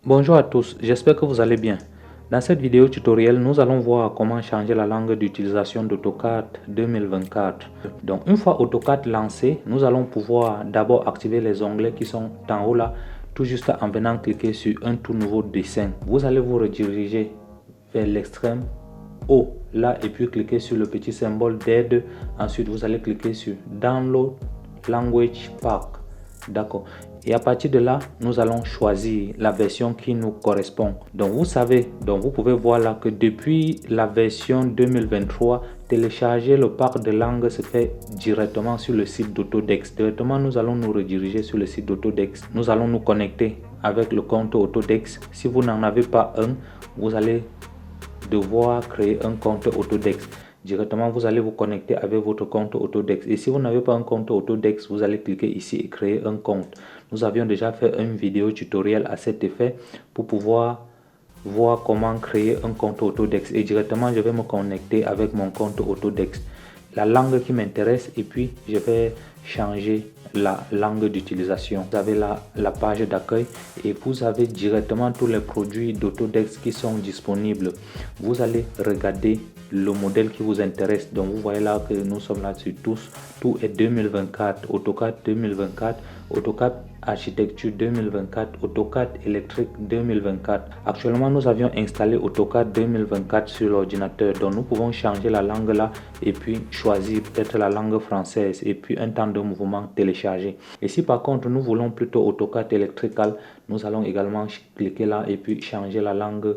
Bonjour à tous, j'espère que vous allez bien. Dans cette vidéo tutoriel, nous allons voir comment changer la langue d'utilisation d'AutoCAD 2024. Donc une fois AutoCAD lancé, nous allons pouvoir d'abord activer les onglets qui sont en haut là, tout juste en venant cliquer sur un tout nouveau dessin. Vous allez vous rediriger vers l'extrême haut là et puis cliquer sur le petit symbole d'aide. Ensuite, vous allez cliquer sur Download Language Pack. D'accord. Et à partir de là, nous allons choisir la version qui nous correspond. Donc vous savez, vous pouvez voir là que depuis la version 2023, télécharger le pack de langue se fait directement sur le site d'Autodesk. Directement, nous allons nous rediriger sur le site d'Autodesk. Nous allons nous connecter avec le compte Autodesk. Si vous n'en avez pas un, vous allez devoir créer un compte Autodesk. Directement, vous allez vous connecter avec votre compte Autodesk. Et si vous n'avez pas un compte Autodesk, vous allez cliquer ici et créer un compte. Nous avions déjà fait une vidéo tutoriel à cet effet pour pouvoir voir comment créer un compte Autodesk. Et directement, je vais me connecter avec mon compte Autodesk. La langue qui m'intéresse et puis je vais changer la langue d'utilisation. Vous avez la page d'accueil et vous avez directement tous les produits d'Autodesk qui sont disponibles. Vous allez regarder le modèle qui vous intéresse. Donc vous voyez là que nous sommes là sur tous. Tout est 2024, AutoCAD 2024, AutoCAD Architecture 2024, AutoCAD électrique 2024. Actuellement, nous avions installé AutoCAD 2024 sur l'ordinateur. Donc nous pouvons changer la langue là et puis choisir peut-être la langue française et puis un temps de mouvement téléchargé. Et si par contre nous voulons plutôt AutoCAD électrical, nous allons également cliquer là et puis changer la langue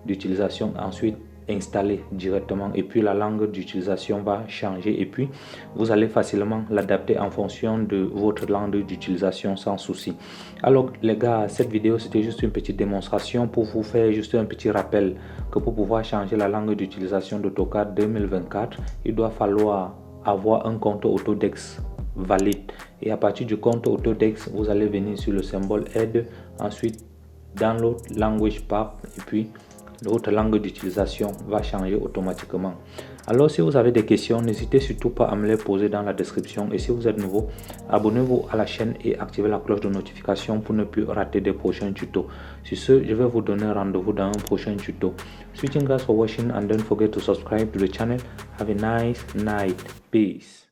d'utilisation. Ensuite installer directement et puis la langue d'utilisation va changer et puis vous allez facilement l'adapter en fonction de votre langue d'utilisation sans souci. Alors les gars, cette vidéo c'était juste une petite démonstration pour vous faire juste un petit rappel que pour pouvoir changer la langue d'utilisation d'AutoCAD 2024, il doit falloir avoir un compte Autodesk valide. Et à partir du compte Autodesk, vous allez venir sur le symbole aide, ensuite Download Language Pack et puis votre langue d'utilisation va changer automatiquement. Alors si vous avez des questions, n'hésitez surtout pas à me les poser dans la description. Et si vous êtes nouveau, abonnez-vous à la chaîne et activez la cloche de notification pour ne plus rater des prochains tutos. Sur ce, je vais vous donner rendez-vous dans un prochain tuto. Switching guys for watching and don't forget to subscribe to the channel. Have a nice night. Peace.